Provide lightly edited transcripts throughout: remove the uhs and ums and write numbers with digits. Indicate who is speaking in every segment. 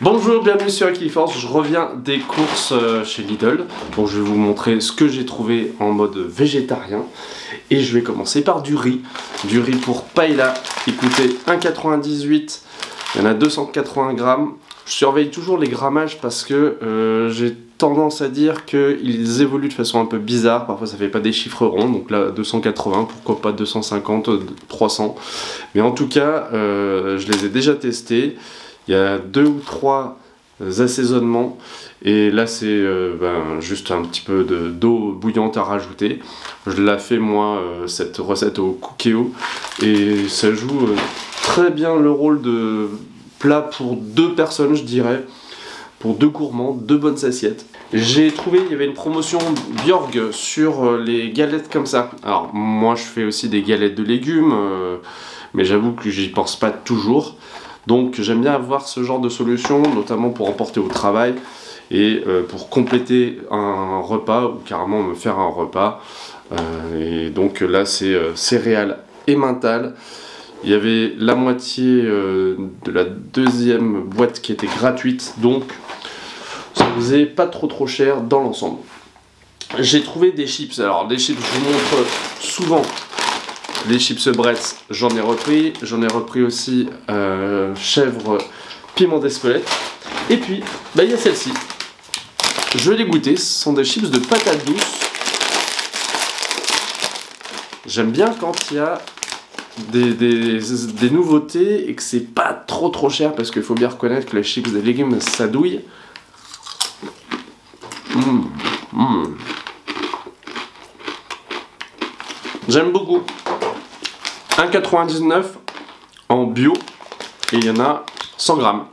Speaker 1: Bonjour, bienvenue sur Equiforce, je reviens des courses chez Lidl. Donc je vais vous montrer ce que j'ai trouvé en mode végétarien. Et je vais commencer par du riz. Du riz pour paella qui coûtait 1,98 €. Il y en a 280 grammes. Je surveille toujours les grammages parce que j'ai tendance à dire qu'ils évoluent de façon un peu bizarre. Parfois ça fait pas des chiffres ronds, donc là 280, pourquoi pas 250, 300. Mais en tout cas, je les ai déjà testés. Il y a 2 ou 3 assaisonnements et là c'est juste un petit peu d'eau bouillante à rajouter. Je la fais moi cette recette au cookéo et ça joue très bien le rôle de plat pour 2 personnes, je dirais, pour 2 gourmands, 2 bonnes assiettes. J'ai trouvé, il y avait une promotion Bjorg sur les galettes comme ça. Alors moi je fais aussi des galettes de légumes, mais j'avoue que j'y pense pas toujours. Donc j'aime bien avoir ce genre de solution, notamment pour emporter au travail et pour compléter un repas ou carrément me faire un repas. Et donc là c'est céréales et mental. Il y avait la moitié de la deuxième boîte qui était gratuite, donc ça faisait pas trop cher dans l'ensemble. J'ai trouvé des chips. Alors des chips, je vous montre souvent. Les chips Bretz, j'en ai repris aussi chèvre piment d'Espelette. Et puis, il y a celle-ci. Je vais les goûter, ce sont des chips de patates douces. J'aime bien quand il y a des nouveautés et que c'est pas trop cher, parce qu'il faut bien reconnaître que les chips des légumes, ça douille. J'aime beaucoup. 1,99 € en bio et il y en a 100 grammes.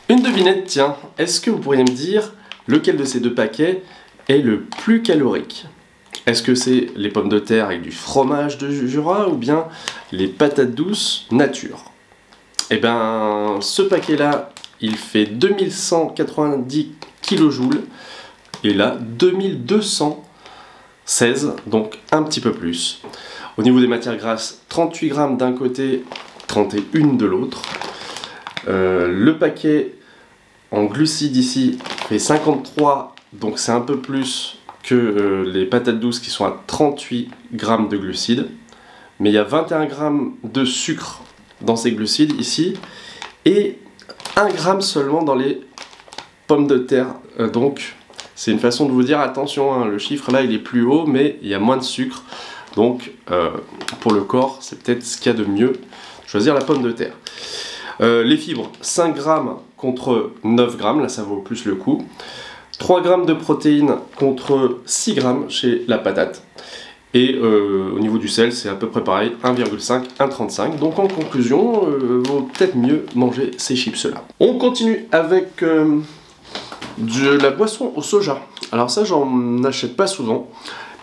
Speaker 1: Une devinette, tiens, est-ce que vous pourriez me dire lequel de ces 2 paquets est le plus calorique? Est-ce que c'est les pommes de terre avec du fromage de Jura ou bien les patates douces nature? Eh bien, ce paquet-là, il fait 2190 kJ et là, 2216, donc un petit peu plus. Au niveau des matières grasses, 38 grammes d'un côté, 31 de l'autre. Le paquet en glucides ici fait 53, donc c'est un peu plus que les patates douces qui sont à 38 grammes de glucides. Mais il y a 21 grammes de sucre dans ces glucides ici et 1 gramme seulement dans les pommes de terre. Donc c'est une façon de vous dire attention, hein, le chiffre là il est plus haut mais il y a moins de sucre. Donc pour le corps c'est peut-être ce qu'il y a de mieux, choisir la pomme de terre. Les fibres, 5 grammes contre 9 grammes, là ça vaut plus le coup. 3 grammes de protéines contre 6 grammes chez la patate. Et au niveau du sel c'est à peu près pareil, 1,5, 1,35. Donc en conclusion, vaut peut-être mieux manger ces chips là. On continue avec de la boisson au soja. Alors ça j'en achète pas souvent.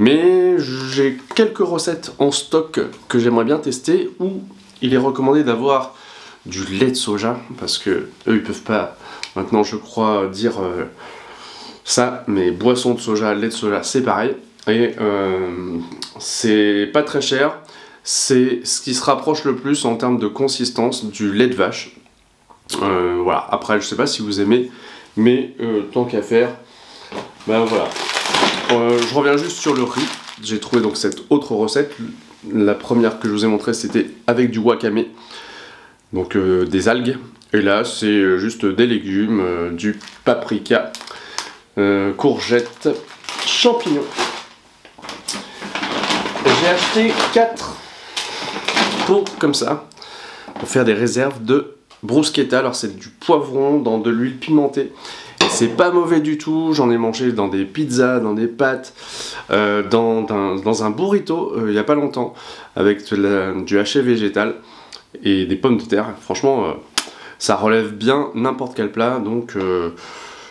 Speaker 1: Mais j'ai quelques recettes en stock que j'aimerais bien tester où il est recommandé d'avoir du lait de soja parce que eux ils peuvent pas maintenant je crois dire ça, mais boisson de soja, lait de soja c'est pareil et c'est pas très cher, c'est ce qui se rapproche le plus en termes de consistance du lait de vache. Voilà, après je sais pas si vous aimez mais tant qu'à faire, voilà. Je reviens juste sur le riz. J'ai trouvé donc cette autre recette. La première que je vous ai montrée c'était avec du wakame, donc des algues. Et là c'est juste des légumes, du paprika, courgettes, champignons. J'ai acheté 4 pots comme ça pour faire des réserves de bruschetta. Alors c'est du poivron dans de l'huile pimentée. C'est pas mauvais du tout, j'en ai mangé dans des pizzas, dans des pâtes, dans un burrito il n'y a pas longtemps, avec du haché végétal et des pommes de terre. Franchement, ça relève bien n'importe quel plat, donc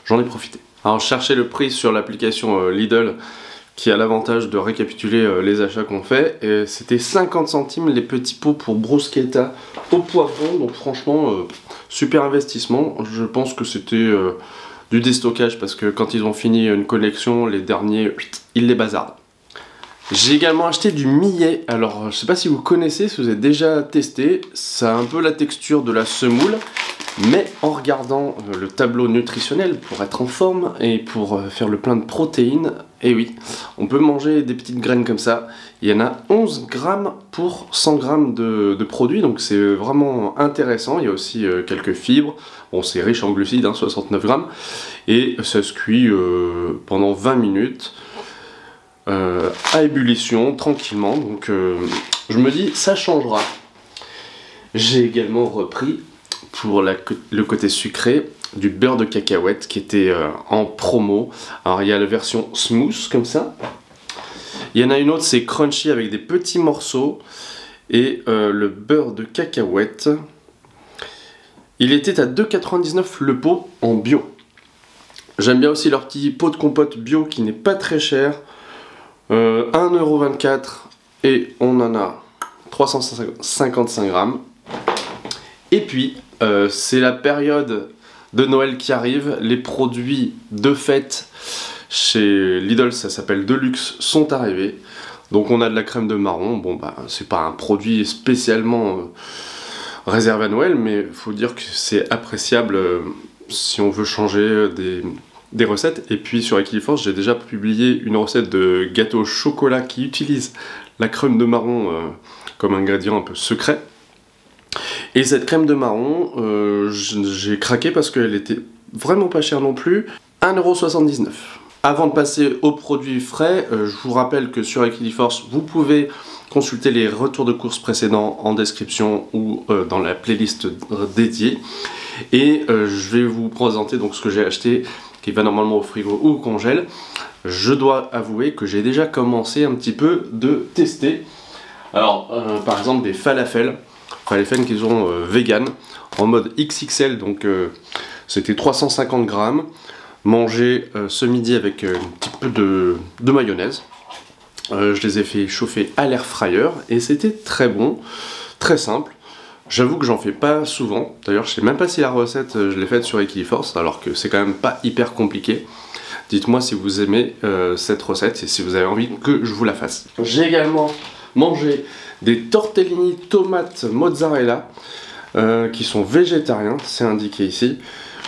Speaker 1: j'en ai profité. Alors je cherchais le prix sur l'application Lidl, qui a l'avantage de récapituler les achats qu'on fait, et c'était 50 centimes les petits pots pour bruschetta au poivron, donc franchement, super investissement. Je pense que c'était du déstockage parce que quand ils ont fini une collection, les derniers, ils les bazardent. J'ai également acheté du millet. Alors je sais pas si vous connaissez, si vous avez déjà testé, ça a un peu la texture de la semoule Mais en regardant le tableau nutritionnel pour être en forme et pour faire le plein de protéines, et oui, on peut manger des petites graines comme ça. Il y en a 11 grammes pour 100 grammes de produits, donc c'est vraiment intéressant. Il y a aussi quelques fibres. Bon, c'est riche en glucides, hein, 69 grammes. Et ça se cuit pendant 20 minutes à ébullition, tranquillement. Donc je me dis, ça changera. J'ai également repris pour le côté sucré du beurre de cacahuète qui était en promo. Alors il y a la version smooth comme ça. Il y en a une autre, c'est crunchy avec des petits morceaux. Et le beurre de cacahuète, il était à 2,99 € le pot en bio. J'aime bien aussi leur petit pot de compote bio qui n'est pas très cher. 1,24 € et on en a 355 grammes. Et puis, c'est la période de Noël qui arrive. Les produits de fête chez Lidl, ça s'appelle Deluxe, sont arrivés. Donc on a de la crème de marron. Bon, bah, c'est pas un produit spécialement réservé à Noël, mais il faut dire que c'est appréciable si on veut changer des recettes. Et puis sur Equiliforce, j'ai déjà publié une recette de gâteau au chocolat qui utilise la crème de marron comme ingrédient un peu secret. Et cette crème de marron, j'ai craqué parce qu'elle était vraiment pas chère non plus, 1,79 €. Avant de passer aux produits frais, je vous rappelle que sur Equiliforce, vous pouvez consulter les retours de courses précédents en description ou dans la playlist dédiée. Et je vais vous présenter donc ce que j'ai acheté, qui va normalement au frigo ou au congèle. Je dois avouer que j'ai déjà commencé un petit peu de tester. Alors, par exemple, des falafels qui sont vegan en mode XXL, donc c'était 350 grammes, mangé ce midi avec un petit peu de mayonnaise. Je les ai fait chauffer à l'air fryer et c'était très bon, très simple. J'avoue que j'en fais pas souvent, d'ailleurs je sais même pas si la recette je l'ai faite sur Equiliforce, alors que c'est quand même pas hyper compliqué. Dites-moi si vous aimez cette recette et si vous avez envie que je vous la fasse. J'ai également mangé des tortellini tomates mozzarella qui sont végétariens, c'est indiqué ici.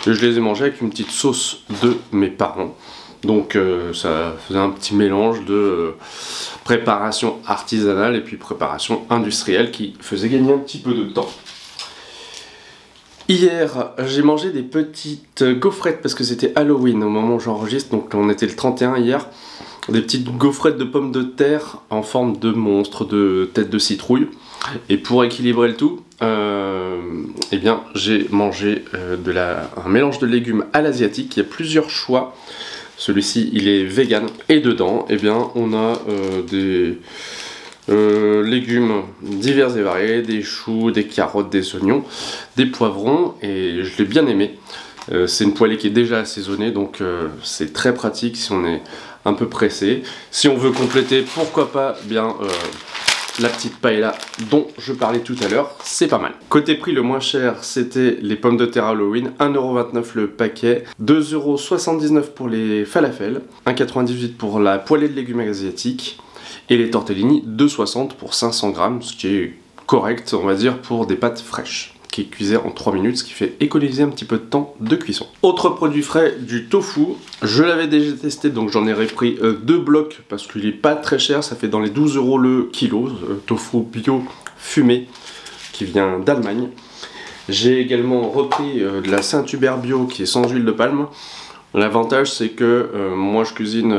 Speaker 1: Je les ai mangés avec une petite sauce de mes parents. Donc ça faisait un petit mélange de préparation artisanale et puis préparation industrielle qui faisait gagner un petit peu de temps. Hier, j'ai mangé des petites gaufrettes parce que c'était Halloween au moment où j'enregistre, donc on était le 31 hier. Des petites gaufrettes de pommes de terre en forme de monstre, de tête de citrouille. Et pour équilibrer le tout, eh bien, j'ai mangé un mélange de légumes à l'asiatique. Il y a plusieurs choix. Celui-ci, il est vegan. Et dedans, eh bien, on a des légumes divers et variés, des choux, des carottes, des oignons, des poivrons. Et je l'ai bien aimé. C'est une poêlée qui est déjà assaisonnée, donc c'est très pratique si on est un peu pressé. Si on veut compléter, pourquoi pas bien la petite paella dont je parlais tout à l'heure, c'est pas mal. Côté prix, le moins cher, c'était les pommes de terre Halloween, 1,29 € le paquet, 2,79 € pour les falafels, 1,98 € pour la poêlée de légumes asiatiques, et les tortellini, 2,60 € pour 500 grammes, ce qui est correct, on va dire, pour des pâtes fraîches, qui cuisaient en 3 minutes, ce qui fait économiser un petit peu de temps de cuisson. Autre produit frais, du tofu. Je l'avais déjà testé, donc j'en ai repris 2 blocs parce qu'il est pas très cher, ça fait dans les 12 € le kilo, tofu bio fumé qui vient d'Allemagne. J'ai également repris de la Saint-Hubert bio qui est sans huile de palme. L'avantage c'est que moi je cuisine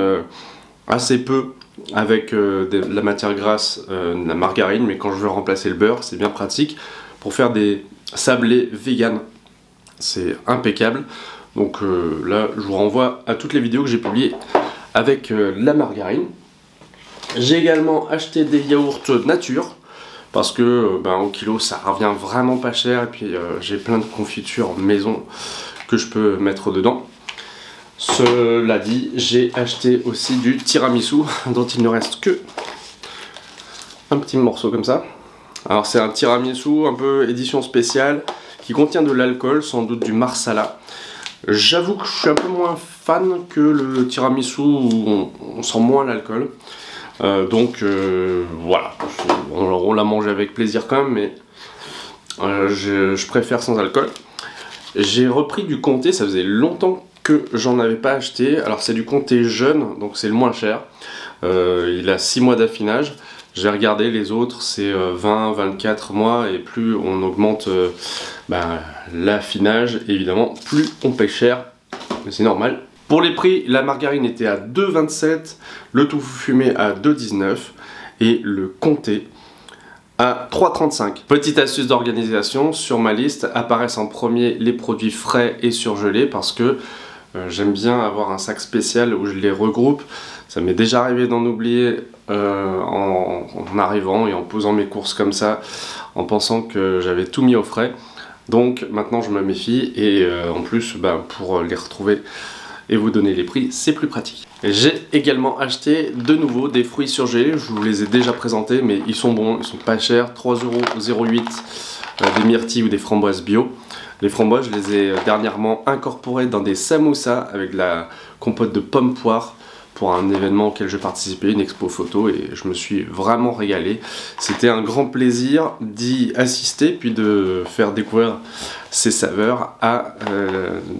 Speaker 1: assez peu avec de la matière grasse, de la margarine, mais quand je veux remplacer le beurre, c'est bien pratique pour faire des sablés vegan. C'est impeccable. Donc là, je vous renvoie à toutes les vidéos que j'ai publiées avec la margarine. J'ai également acheté des yaourts nature parce que au kilo ça revient vraiment pas cher, et puis j'ai plein de confitures maison que je peux mettre dedans. Cela dit, j'ai acheté aussi du tiramisu dont il ne reste que un petit morceau comme ça. Alors c'est un tiramisu un peu édition spéciale qui contient de l'alcool, sans doute du marsala. J'avoue que je suis un peu moins fan que le tiramisu où on sent moins l'alcool. Donc voilà, on l'a mangé avec plaisir quand même, mais je préfère sans alcool. J'ai repris du Comté, ça faisait longtemps que j'en avais pas acheté. Alors c'est du Comté jeune, donc c'est le moins cher. Il a 6 mois d'affinage. J'ai regardé les autres, c'est 20, 24 mois, et plus on augmente l'affinage, évidemment, plus on paye cher, mais c'est normal. Pour les prix, la margarine était à 2,27, le tofu fumé à 2,19 et le Comté à 3,35. Petite astuce d'organisation, sur ma liste apparaissent en premier les produits frais et surgelés parce que j'aime bien avoir un sac spécial où je les regroupe. Ça m'est déjà arrivé d'en oublier en arrivant et en posant mes courses comme ça, en pensant que j'avais tout mis au frais. Donc maintenant je me méfie et en plus pour les retrouver et vous donner les prix, c'est plus pratique. J'ai également acheté de nouveau des fruits surgelés, je vous les ai déjà présentés, mais ils sont bons, ils sont pas chers, 3,08 € des myrtilles ou des framboises bio. Les framboises, je les ai dernièrement incorporées dans des samoussas avec de la compote de pommes poires pour un événement auquel je participais, une expo photo, et je me suis vraiment régalé. C'était un grand plaisir d'y assister, puis de faire découvrir ces saveurs à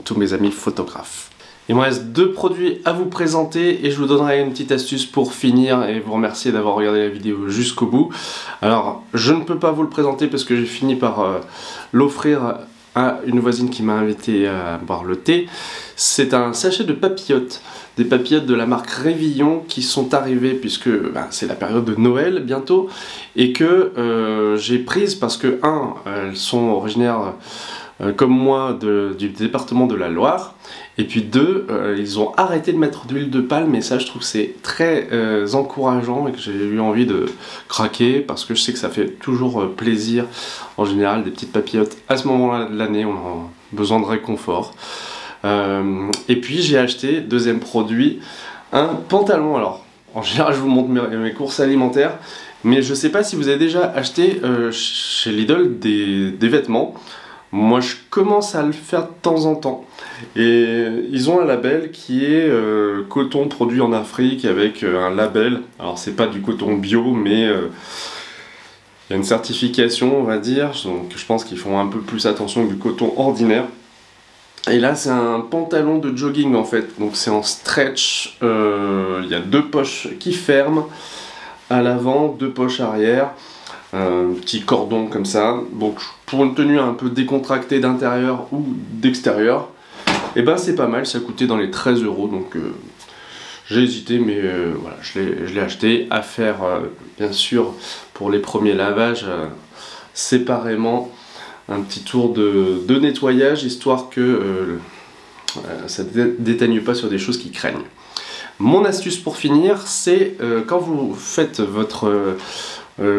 Speaker 1: tous mes amis photographes. Il me reste 2 produits à vous présenter et je vous donnerai une petite astuce pour finir et vous remercier d'avoir regardé la vidéo jusqu'au bout. Alors, je ne peux pas vous le présenter parce que j'ai fini par l'offrir à une voisine qui m'a invité à boire le thé. C'est un sachet de papillotes, des papillotes de la marque Révillon qui sont arrivées puisque c'est la période de Noël bientôt et que j'ai prises parce que elles sont originaires comme moi du département de la Loire, et puis 2, ils ont arrêté de mettre d'huile de palme, et ça je trouve c'est très encourageant et que j'ai eu envie de craquer parce que je sais que ça fait toujours plaisir en général, des petites papillotes à ce moment-là de l'année, on a besoin de réconfort. Et puis j'ai acheté, deuxième produit, un pantalon. Alors en général je vous montre mes courses alimentaires, mais je sais pas si vous avez déjà acheté chez Lidl des vêtements. Moi je commence à le faire de temps en temps et ils ont un label qui est coton produit en Afrique avec un label, alors c'est pas du coton bio mais il y a une certification on va dire, donc je pense qu'ils font un peu plus attention que du coton ordinaire. Et là c'est un pantalon de jogging en fait, donc c'est en stretch, il y a 2 poches qui ferment à l'avant, 2 poches arrière. Un petit cordon comme ça, donc pour une tenue un peu décontractée d'intérieur ou d'extérieur, et c'est pas mal, ça coûtait dans les 13 €, donc j'ai hésité, mais voilà, je l'ai acheté, à faire bien sûr pour les premiers lavages séparément, un petit tour de nettoyage, histoire que ça ne déteigne pas sur des choses qui craignent. Mon astuce pour finir, c'est quand vous faites votre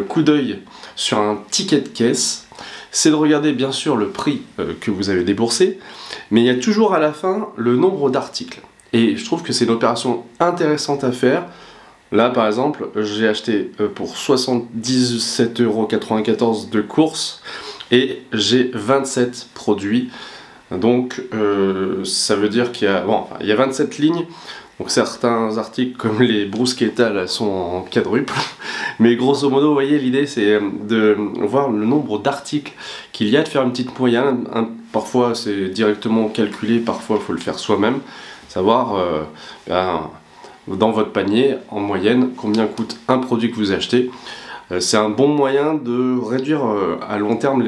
Speaker 1: coup d'œil sur un ticket de caisse, c'est de regarder bien sûr le prix que vous avez déboursé, mais il y a toujours à la fin le nombre d'articles. Et je trouve que c'est une opération intéressante à faire. Là par exemple, j'ai acheté pour 77,94 € de courses et j'ai 27 produits. Donc ça veut dire qu'il y a, il y a 27 lignes. Donc certains articles comme les bruschettas là, sont en quadruple, mais grosso modo vous voyez l'idée c'est de voir le nombre d'articles qu'il y a, de faire une petite moyenne, parfois c'est directement calculé, parfois il faut le faire soi-même, savoir dans votre panier en moyenne combien coûte un produit que vous achetez. C'est un bon moyen de réduire à long terme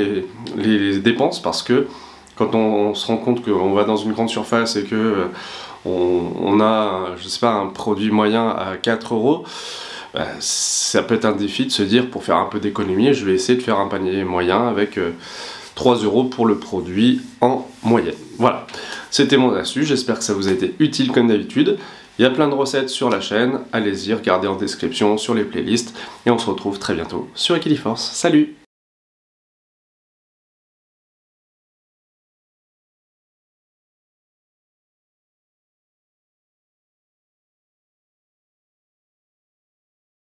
Speaker 1: les dépenses parce que quand on se rend compte qu'on va dans une grande surface et que on a, je sais pas, un produit moyen à 4 €, ça peut être un défi de se dire pour faire un peu d'économie, je vais essayer de faire un panier moyen avec 3 € pour le produit en moyenne. Voilà, c'était mon astuce, j'espère que ça vous a été utile comme d'habitude. Il y a plein de recettes sur la chaîne, allez-y, regardez en description sur les playlists et on se retrouve très bientôt sur Equiliforce. Salut!